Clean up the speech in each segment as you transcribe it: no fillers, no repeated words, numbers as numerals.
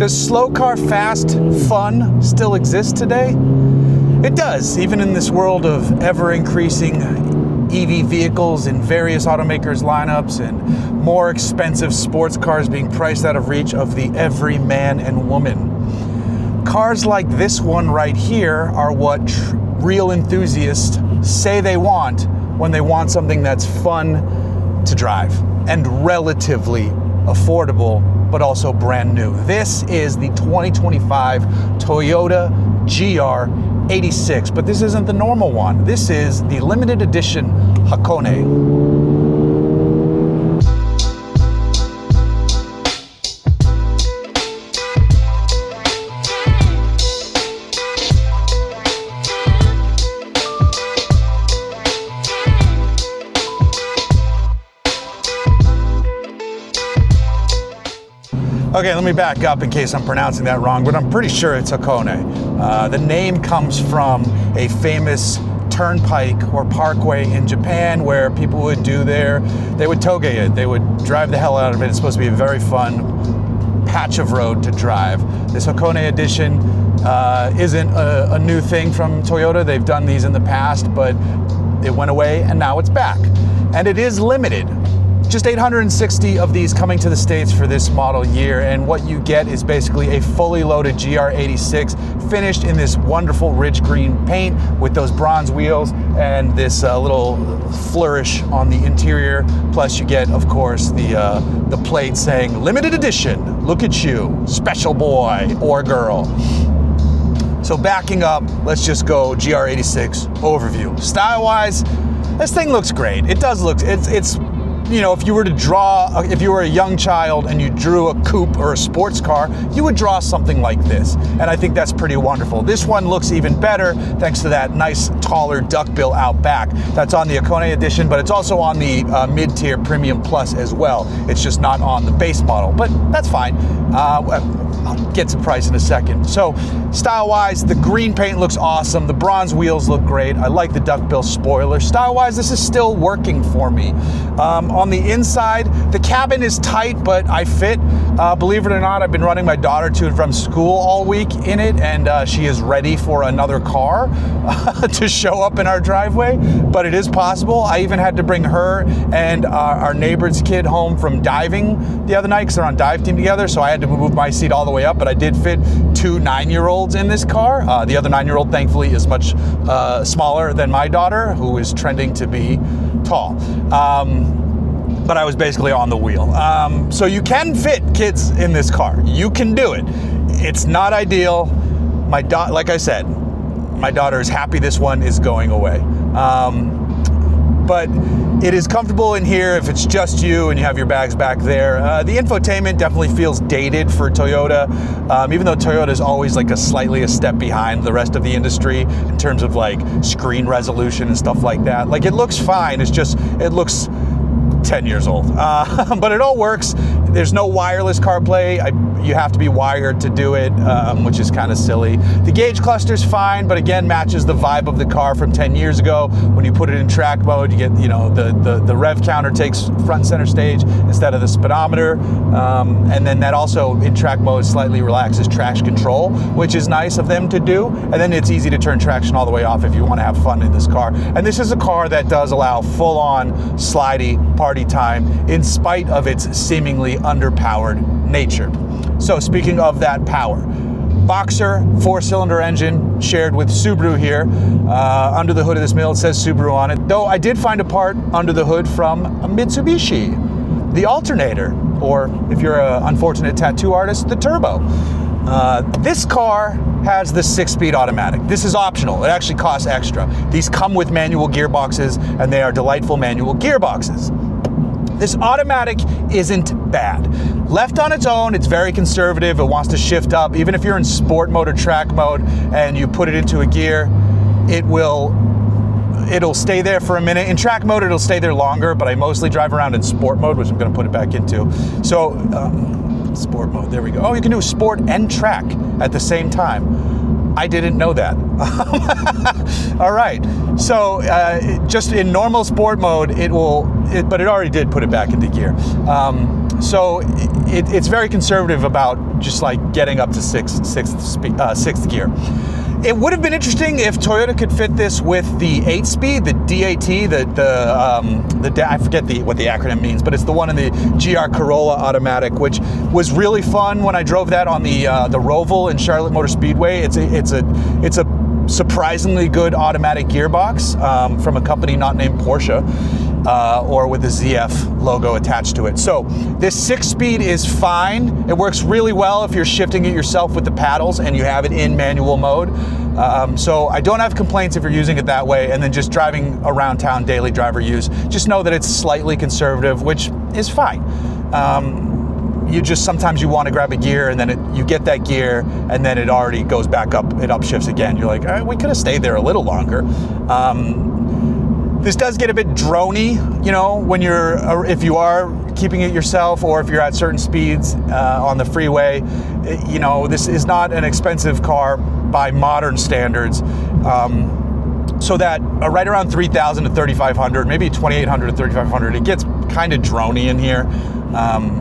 Does slow car fast fun still exist today? It does, even in this world of ever-increasing EV vehicles in various automakers' lineups and more expensive sports cars being priced out of reach of the every man and woman. Cars like this one right here are what real enthusiasts say they want when they want something that's fun to drive and relatively affordable, but also brand new. This is the 2025 Toyota GR86, but this isn't the normal one. This is the limited edition Hakone. Okay, let me back up in case I'm pronouncing that wrong, but I'm pretty sure it's Hakone. The name comes from a famous turnpike or parkway in Japan where people would they would toge it, they would drive the hell out of it. It's supposed to be a very fun patch of road to drive. This Hakone edition isn't a new thing from Toyota. They've done these in the past, but it went away and now it's back. And it is limited. Just 860 of these coming to the States for this model year, and what you get is basically a fully loaded GR86 finished in this wonderful rich green paint with those bronze wheels and this little flourish on the interior. Plus you get, of course, the plate saying limited edition, look at you, special boy or girl. So backing up, let's just go GR86 overview. Style-wise, this thing looks great. It does look, it's you know, if you were a young child and you drew a coupe or a sports car, you would draw something like this. And I think that's pretty wonderful. This one looks even better thanks to that nice, taller duckbill out back. That's on the Hakone edition, but it's also on the mid-tier Premium Plus as well. It's just not on the base model, but that's fine. I'll get to price in a second. So style-wise, the green paint looks awesome. The bronze wheels look great. I like the duckbill spoiler. Style-wise, this is still working for me. On the inside, the cabin is tight, but I fit. Believe it or not, I've been running my daughter to and from school all week in it, and she is ready for another car to show up in our driveway, but it is possible. I even had to bring her and our neighbor's kid home from diving the other night because they're on dive team together, so I had to move my seat all the way up, but I did fit 2 9-year-olds in this car. The other 9-year-old, thankfully, is much smaller than my daughter, who is trending to be tall. But I was basically on the wheel. So you can fit kids in this car. You can do it. It's not ideal. Like I said, my daughter is happy this one is going away. But it is comfortable in here if it's just you and you have your bags back there. The infotainment definitely feels dated for Toyota, even though Toyota is always like a step behind the rest of the industry in terms of like screen resolution and stuff like that. Like it looks fine, it's just, it looks 10 years old, but it all works. There's no wireless CarPlay. You have to be wired to do it, which is kind of silly. The gauge cluster's fine, but again, matches the vibe of the car from 10 years ago. When you put it in track mode, you get, you know, the rev counter takes front and center stage instead of the speedometer. And then that also in track mode slightly relaxes traction control, which is nice of them to do. And then it's easy to turn traction all the way off if you want to have fun in this car. And this is a car that does allow full-on slidey party time in spite of its seemingly underpowered nature. So speaking of that power, Boxer 4-cylinder engine shared with Subaru here. Under the hood of this mill it says Subaru on it, though I did find a part under the hood from a Mitsubishi, the alternator, or if you're an unfortunate tattoo artist, the turbo. This car has the 6-speed automatic. This is optional. It actually costs extra. These come with manual gearboxes, and they are delightful manual gearboxes. This automatic isn't bad. Left on its own, it's very conservative. It wants to shift up. Even if you're in sport mode or track mode and you put it into a gear, it'll stay there for a minute. In track mode, it'll stay there longer, but I mostly drive around in sport mode, which I'm gonna put it back into. So, sport mode, there we go. Oh, you can do sport and track at the same time. I didn't know that. All right, so just in normal sport mode, but it already did put it back into gear. So it's very conservative about just like getting up to sixth gear. It would have been interesting if Toyota could fit this with the 8-speed, the DAT, I forget what the acronym means, but it's the one in the GR Corolla automatic, which was really fun when I drove that on the Roval in Charlotte Motor Speedway. It's a surprisingly good automatic gearbox from a company not named Porsche. Or with the ZF logo attached to it. So this 6-speed is fine. It works really well if you're shifting it yourself with the paddles and you have it in manual mode. So I don't have complaints if you're using it that way, and then just driving around town daily driver use. Just know that it's slightly conservative, which is fine. Sometimes you want to grab a gear and then you get that gear and then it already goes back up, it upshifts again. You're like, all right, we could have stayed there a little longer. This does get a bit drony, when if you are keeping it yourself or if you're at certain speeds on the freeway. This is not an expensive car by modern standards. So that right around 3,000 to 3,500, maybe 2,800 to 3,500, it gets kind of drony in here,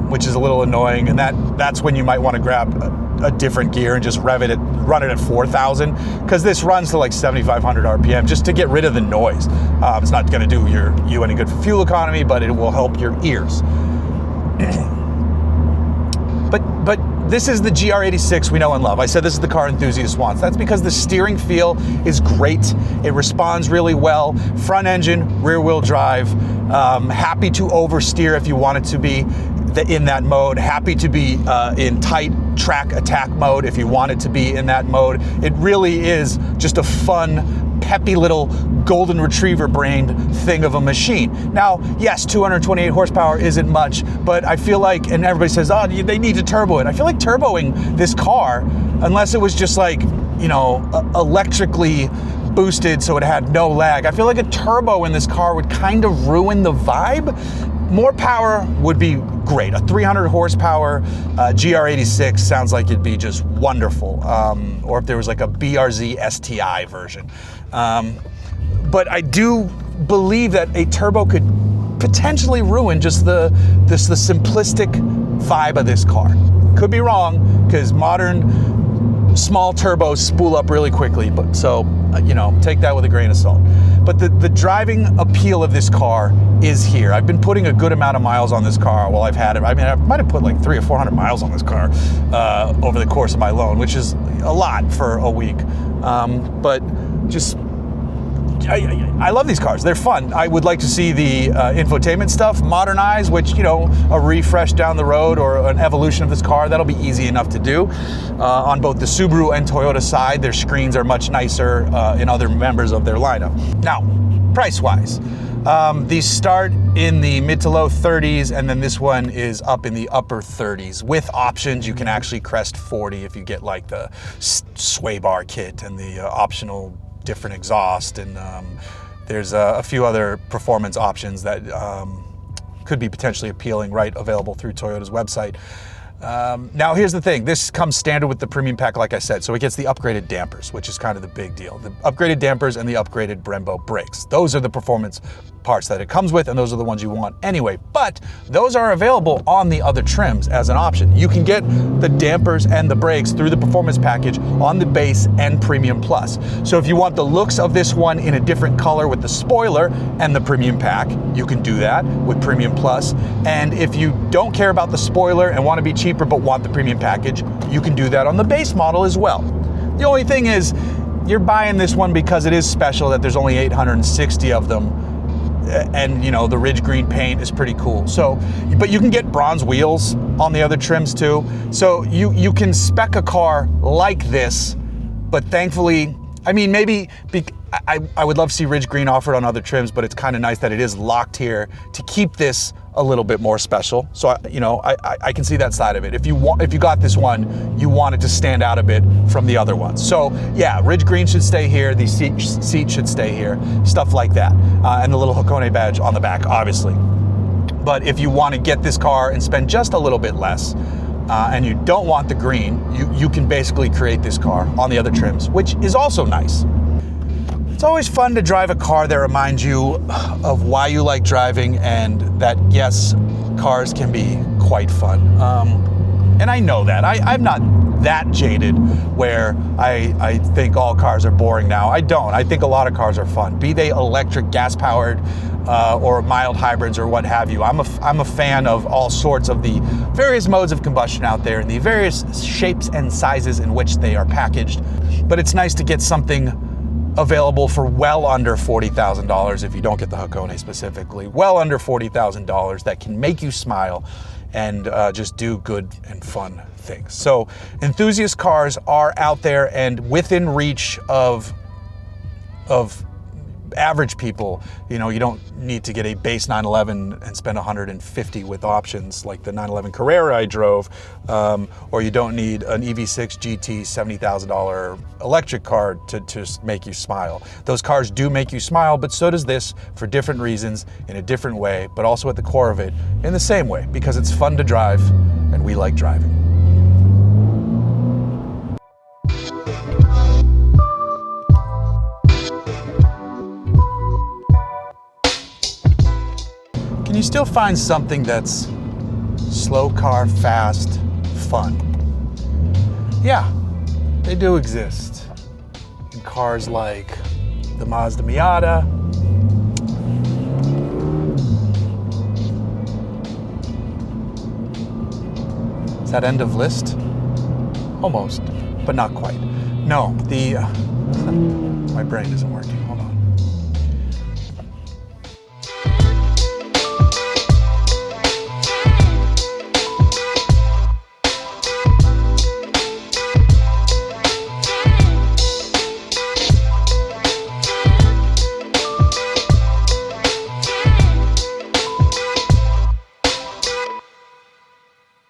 which is a little annoying. And that's when you might want to grab a different gear and just run it at 4,000, because this runs to like 7,500 RPM just to get rid of the noise. It's not going to do you any good for fuel economy, but it will help your ears. But this is the GR86 we know and love. I said this is the car enthusiast wants. That's because the steering feel is great. It responds really well. Front engine, rear wheel drive. Happy to oversteer if you want it to be in that mode. Happy to be in tight track attack mode if you want it to be in that mode. It really is just a fun, peppy little golden retriever brained thing of a machine. Now, yes, 228 horsepower isn't much, but I feel like, and everybody says, oh, they need to turbo it. I feel like turboing this car, unless it was just like, electrically boosted so it had no lag, I feel like a turbo in this car would kind of ruin the vibe. More power would be great. A 300 horsepower GR86 sounds like it'd be just wonderful. Or if there was like a BRZ STI version. But I do believe that a turbo could potentially ruin just the simplistic vibe of this car. Could be wrong, because modern small turbos spool up really quickly, but so take that with a grain of salt. But the driving appeal of this car is here. I've been putting a good amount of miles on this car while I've had it. I mean, I might have put like 300 or 400 miles on this car over the course of my loan, which is a lot for a week. But just I love these cars. They're fun. I would like to see the infotainment stuff modernized, which, a refresh down the road or an evolution of this car, that'll be easy enough to do. On both the Subaru and Toyota side, their screens are much nicer in other members of their lineup. Now, price-wise, these start in the mid to low 30s, and then this one is up in the upper 30s. With options, you can actually crest 40 if you get like the sway bar kit and the optional different exhaust, and there's a few other performance options that could be potentially appealing, available through Toyota's website. Now here's the thing, this comes standard with the premium pack, like I said, so it gets the upgraded dampers, which is kind of the big deal. The upgraded dampers and the upgraded Brembo brakes. Those are the performance parts that it comes with, and those are the ones you want anyway. But those are available on the other trims as an option. You can get the dampers and the brakes through the performance package on the base and Premium Plus. So if you want the looks of this one in a different color with the spoiler and the premium pack, you can do that with Premium Plus. And if you don't care about the spoiler and want to be cheaper but want the premium package, you can do that on the base model as well. The only thing is, you're buying this one because it is special that there's only 860 of them. And the Ridge Green paint is pretty cool. So, but you can get bronze wheels on the other trims too. So you can spec a car like this, but thankfully, I mean, maybe I would love to see Ridge Green offered on other trims, but it's kind of nice that it is locked here to keep this a little bit more special. So I can see that side of it. If you got this one, you want it to stand out a bit from the other ones. So yeah, Ridge Green should stay here. The seat should stay here. Stuff like that, and the little Hakone badge on the back, obviously. But if you want to get this car and spend just a little bit less, and you don't want the green, you can basically create this car on the other trims, which is also nice. It's always fun to drive a car that reminds you of why you like driving, and that, yes, cars can be quite fun. And I know that. I'm not that jaded where I think all cars are boring now. I don't. I think a lot of cars are fun, be they electric, gas-powered, or mild hybrids or what have you. I'm a fan of all sorts of the various modes of combustion out there and the various shapes and sizes in which they are packaged. But it's nice to get something available for well under $40,000 if you don't get the Hakone specifically. Well under $40,000 that can make you smile and just do good and fun things. So enthusiast cars are out there and within reach of average people. You know, you don't need to get a base 911 and spend $150 with options like the 911 Carrera I drove, or you don't need an EV6 GT $70,000 electric car to just make you smile. Those cars do make you smile, but so does this for different reasons, in a different way, but also at the core of it in the same way, because it's fun to drive and we like driving. Can you still find something that's slow car, fast, fun? Yeah, they do exist. In cars like the Mazda Miata, is that end of list? Almost, but not quite. No, my brain isn't working.